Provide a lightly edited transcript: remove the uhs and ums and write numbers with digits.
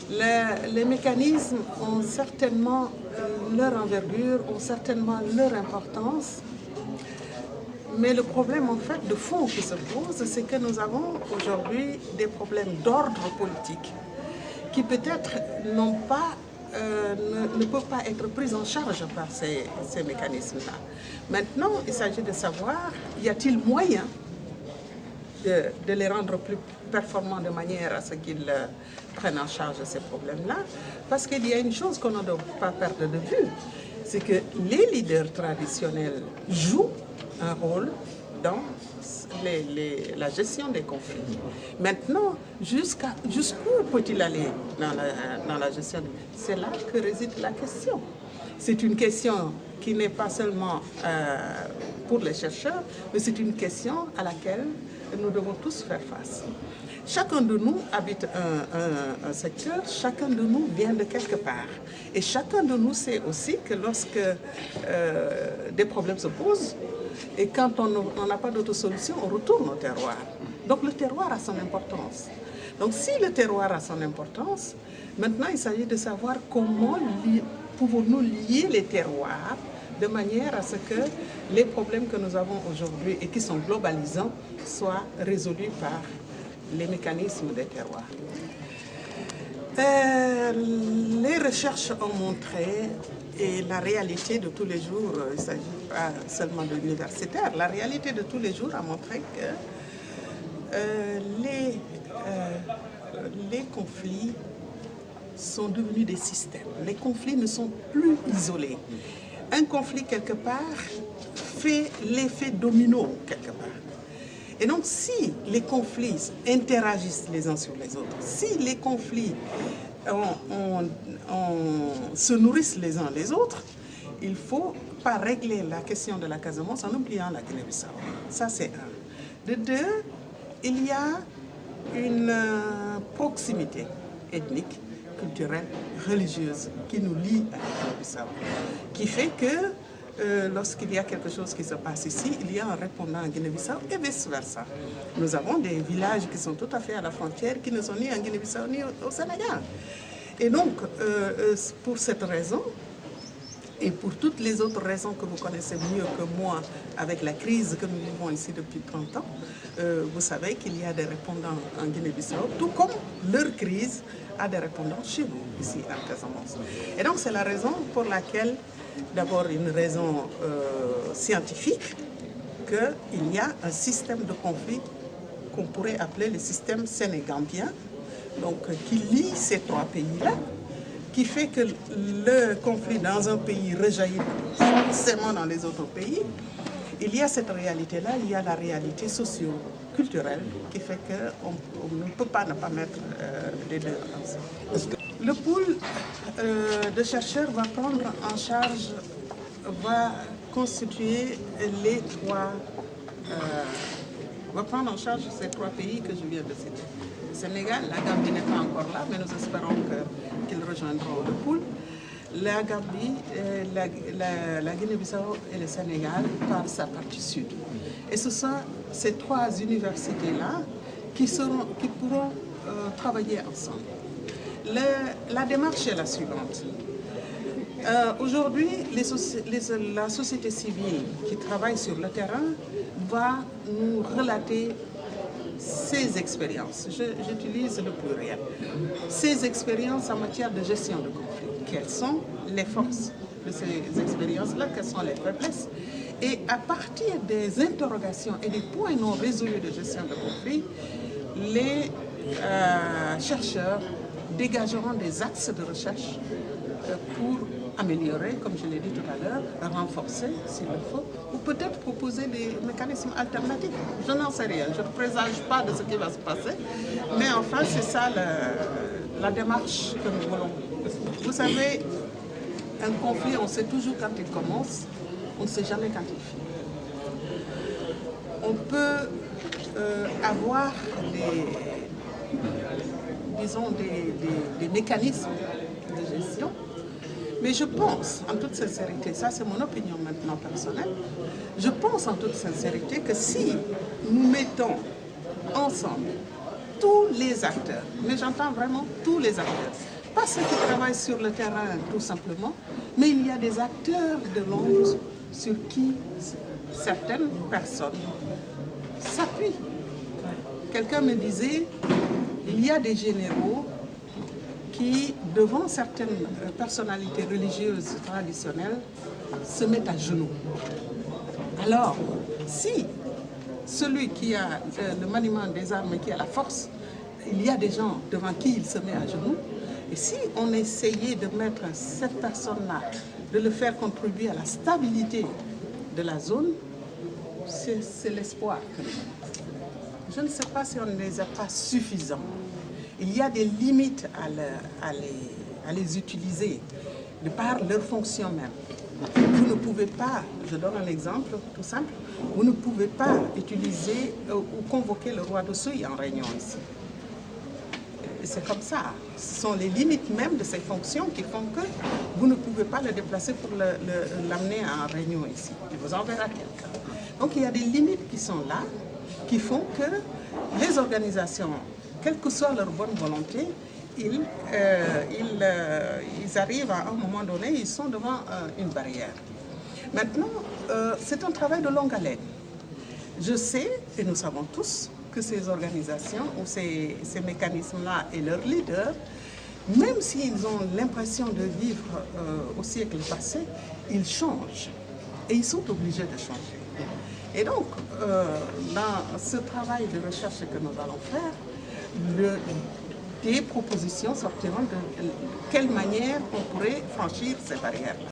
Les mécanismes ont certainement leur envergure, ont certainement leur importance. Mais le problème en fait de fond qui se pose, c'est que nous avons aujourd'hui des problèmes d'ordre politique qui peut-être ne peuvent pas être pris en charge par ces mécanismes-là. Maintenant, il s'agit de savoir, y a-t-il moyen de les rendre plus performants de manière à ce qu'ils prennent en charge ces problèmes-là? Parce qu'il y a une chose qu'on ne doit pas perdre de vue, c'est que les leaders traditionnels jouent un rôle dans la gestion des conflits. Maintenant, jusqu'où peut-il aller dans la gestion? C'est là que réside la question. C'est une question qui n'est pas seulement pour les chercheurs, mais c'est une question à laquelle nous devons tous faire face. Chacun de nous habite un secteur, chacun de nous vient de quelque part. Et chacun de nous sait aussi que lorsque des problèmes se posent, et quand on n'a pas d'autre solution, on retourne au terroir. Donc le terroir a son importance. Donc si le terroir a son importance, maintenant il s'agit de savoir comment pouvons-nous lier les terroirs de manière à ce que les problèmes que nous avons aujourd'hui et qui sont globalisants soient résolus par les mécanismes des terroirs. Les recherches ont montré, et la réalité de tous les jours, il ne s'agit pas seulement de l'universitaire, la réalité de tous les jours a montré que les conflits sont devenus des systèmes. Les conflits ne sont plus isolés. Un conflit quelque part fait l'effet domino quelque part. Et donc si les conflits interagissent les uns sur les autres, si les conflits se nourrissent les uns les autres, il ne faut pas régler la question de la Casamance en oubliant la Guinée-Bissau. Ça c'est un. De deux, il y a une proximité ethnique, culturelle, religieuse qui nous lie à la Guinée-Bissau, qui fait que lorsqu'il y a quelque chose qui se passe ici, il y a un répondant en Guinée-Bissau et vice-versa. Nous avons des villages qui sont tout à fait à la frontière, qui ne sont ni en Guinée-Bissau ni au Sénégal. Et donc, pour cette raison, et pour toutes les autres raisons que vous connaissez mieux que moi, avec la crise que nous vivons ici depuis 30 ans, vous savez qu'il y a des répondants en Guinée-Bissau, tout comme leur crise a des répondants chez nous, ici à Casamance. Et donc, c'est la raison pour laquelle, d'abord une raison scientifique, qu'il y a un système de conflit qu'on pourrait appeler le système sénégambien, donc qui lie ces trois pays-là, qui fait que le conflit dans un pays rejaillit forcément dans les autres pays. Il y a cette réalité-là, il y a la réalité socio-culturelle qui fait qu'on ne peut pas ne pas mettre les deux ensemble. Le pool de chercheurs va prendre en charge, va constituer les trois, va prendre en charge ces trois pays que je viens de citer. Le Sénégal, la Gambie n'est pas encore là, mais nous espérons qu'ils rejoindront le pool. La Gambie, la Guinée-Bissau et le Sénégal par sa partie sud. Et ce sont ces trois universités-là qui pourront travailler ensemble. La démarche est la suivante. Aujourd'hui, la société civile qui travaille sur le terrain va nous relater ses expériences. J'utilise le pluriel. Ses expériences en matière de gestion de conflit. Quelles sont les forces de ces expériences-là? Quelles sont les faiblesses? Et à partir des interrogations et des points non résolus de gestion de conflit, les chercheurs dégageront des axes de recherche pour améliorer, comme je l'ai dit tout à l'heure, renforcer s'il le faut, ou peut-être proposer des mécanismes alternatifs. Je n'en sais rien, je ne présage pas de ce qui va se passer, mais enfin c'est ça la démarche que nous voulons. Vous savez, un conflit, on sait toujours quand il commence, on ne sait jamais quand il finit. On peut avoir des mécanismes de gestion, mais je pense en toute sincérité, ça c'est mon opinion maintenant personnelle, je pense en toute sincérité que si nous mettons ensemble tous les acteurs, mais j'entends vraiment tous les acteurs, pas ceux qui travaillent sur le terrain tout simplement, mais il y a des acteurs de l'ombre sur qui certaines personnes s'appuient. Quelqu'un me disait, il y a des généraux qui, devant certaines personnalités religieuses traditionnelles, se mettent à genoux. Alors, si celui qui a le maniement des armes et qui a la force, il y a des gens devant qui il se met à genoux, et si on essayait de mettre cette personne-là, de le faire contribuer à la stabilité de la zone, c'est l'espoir que nous avons. Je ne sais pas si on ne les a pas suffisants. Il y a des limites à les utiliser, de par leur fonction même. Vous ne pouvez pas, je donne un exemple tout simple, vous ne pouvez pas utiliser ou convoquer le roi de Souy en réunion ici. C'est comme ça. Ce sont les limites même de ces fonctions qui font que vous ne pouvez pas le déplacer pour l'amener en réunion ici. Il vous enverra quelqu'un. Donc il y a des limites qui sont là, qui font que les organisations, quelle que soit leur bonne volonté, ils arrivent à un moment donné, ils sont devant une barrière. Maintenant, c'est un travail de longue haleine. Je sais, et nous savons tous, que ces organisations ou ces mécanismes-là et leurs leaders, même s'ils ont l'impression de vivre au siècle passé, ils changent. Et ils sont obligés de changer. Et donc, dans ce travail de recherche que nous allons faire, des propositions sortiront de quelle manière on pourrait franchir ces barrières-là.